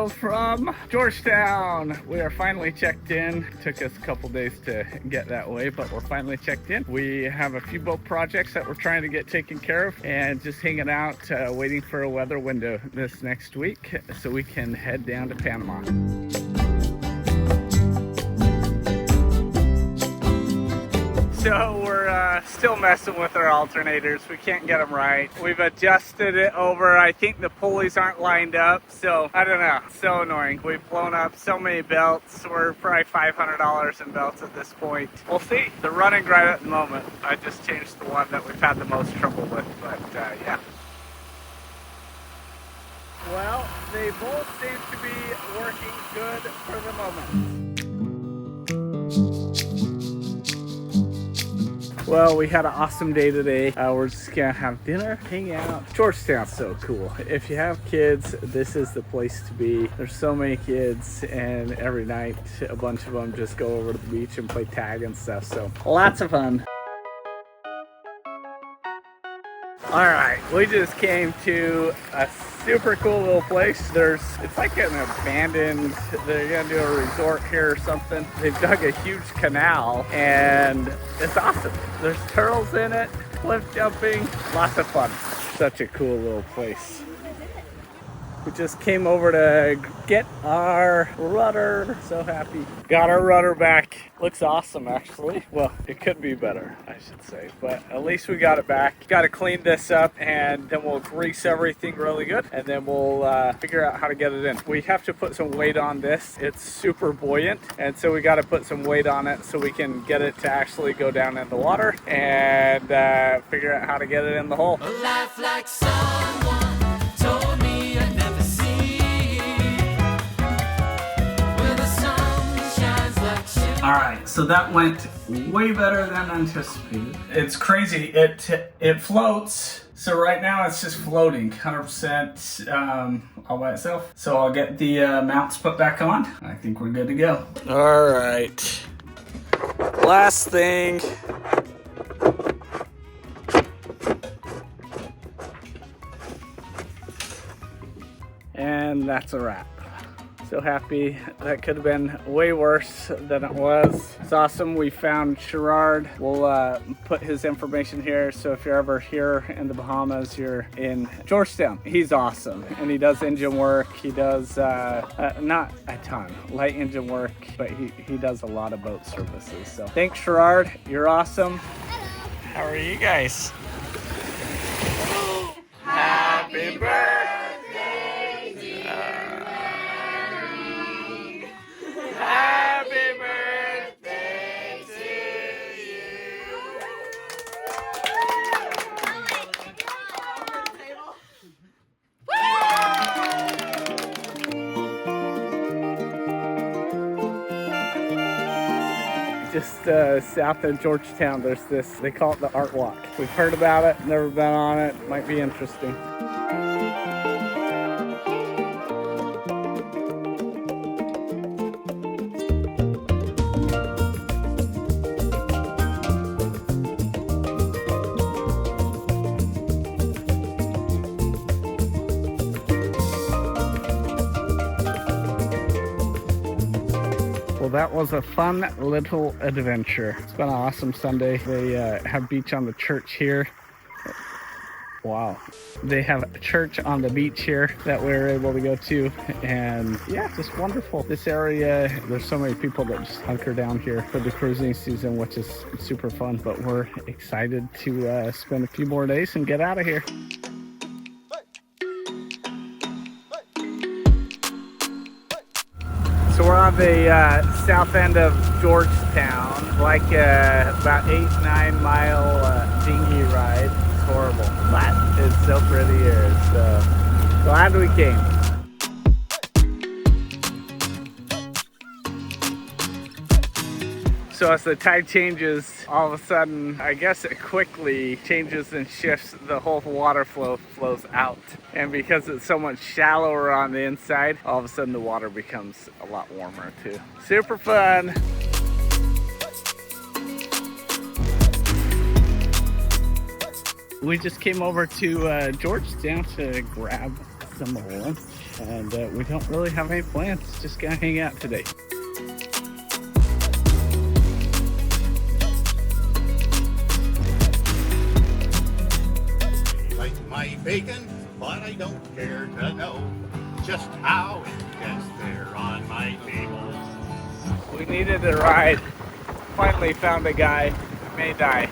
Hello from Georgetown. We are finally checked in. Took us a couple days to get that way, but we're finally checked in. We have a few boat projects that we're trying to get taken care of and just hanging out, waiting for a weather window this next week so we can head down to Panama. So we're still messing with our alternators. We can't get them right. We've adjusted it over. I think the pulleys aren't lined up. So I don't know. So annoying. We've blown up so many belts. We're probably $500 in belts at this point. We'll see. They're running great at the moment. I just changed the one that we've had the most trouble with. But yeah. Well, they both seem to be working good for the moment. Well, we had an awesome day today. We're just gonna have dinner, hang out. Georgetown's so cool. If you have kids, this is the place to be. There's so many kids, and every night a bunch of them just go over to the beach and play tag and stuff. So lots of fun. All right, we just came to a super cool little place. It's like an abandoned, they're gonna do a resort here or something. They've dug a huge canal and it's awesome. There's turtles in it, cliff jumping, lots of fun. Such a cool little place. We just came over to get our rudder. So happy. Got our rudder back. Looks awesome, actually. Well, it could be better, I should say. But at least we got it back. Got to clean this up, and then we'll grease everything really good. And then we'll figure out how to get it in. We have to put some weight on this. It's super buoyant. And so we got to put some weight on it so we can get it to actually go down in the water. And figure out how to get it in the hole. A life like someone told me. All right, so that went way better than anticipated. It's crazy, it floats. So right now it's just floating 100% all by itself. So I'll get the mounts put back on. I think we're good to go. All right, last thing. And that's a wrap. So happy. That could have been way worse than it was. It's awesome. We found Gerard. We'll put his information here. So if you're ever here in the Bahamas, you're in Georgetown. He's awesome. And he does engine work. He does not a ton, light engine work, but he does a lot of boat services. So thanks, Gerard. You're awesome. Hello. How are you guys? Happy birthday! Happy birthday to you. Just south of Georgetown, there's this, they call it the Art Walk. We've heard about it, never been on it, might be interesting. Well, that was a fun little adventure. It's been an awesome Sunday. They have beach on the church here. Wow. They have a church on the beach here that we're able to go to. And yeah, just wonderful. This area, there's so many people that just hunker down here for the cruising season, which is super fun. But we're excited to spend a few more days and get out of here. So we're on the south end of Georgetown, like about 8-9 mile dinghy ride. It's horrible, but it's so pretty here. So glad we came. So as the tide changes, all of a sudden, I guess it quickly changes and shifts, the whole water flows out. And because it's so much shallower on the inside, all of a sudden the water becomes a lot warmer too. Super fun. We just came over to Georgetown to grab some lunch, and we don't really have any plans. Just gonna hang out today. Like my bacon, but I don't care to know just how it gets there on my table. We needed a ride. Finally found a guy who may die.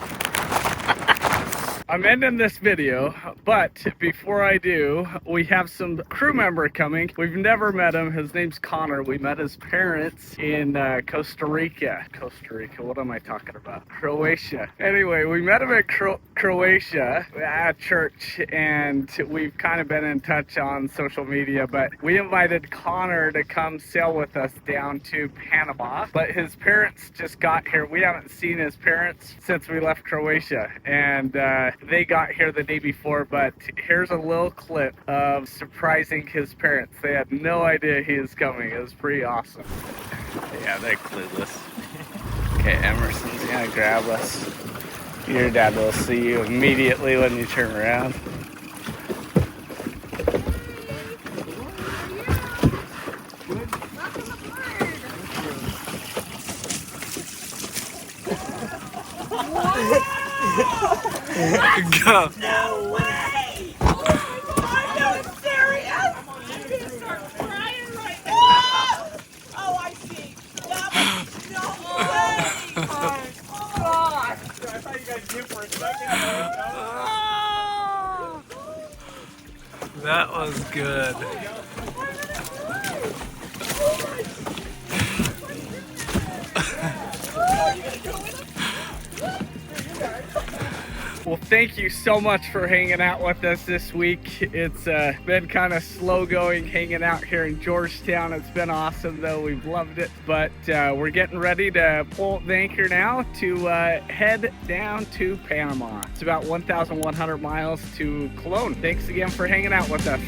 I'm ending this video, but before I do, we have some crew member coming. We've never met him. His name's Connor. We met his parents in Costa Rica. Costa Rica, what am I talking about? Croatia. Anyway, we met him at Croatia at church, and we've kind of been in touch on social media, but we invited Connor to come sail with us down to Panama, but his parents just got here. We haven't seen his parents since we left Croatia, and they got here the day before, but here's a little clip of surprising his parents. They had no idea he was coming. It was pretty awesome. Yeah, they're clueless. Okay, Emerson's gonna grab us. Your dad will see you immediately when you turn around. Go. No way! Oh my God, no, it's serious! I'm gonna start crying right now. Oh, I see. No way! Oh God! I thought you guys knew for a second. That was good. Well, thank you so much for hanging out with us this week. It's been kind of slow going hanging out here in Georgetown. It's been awesome though. We've loved it. But we're getting ready to pull the anchor now to head down to Panama. It's about 1,100 miles to Cologne. Thanks again for hanging out with us.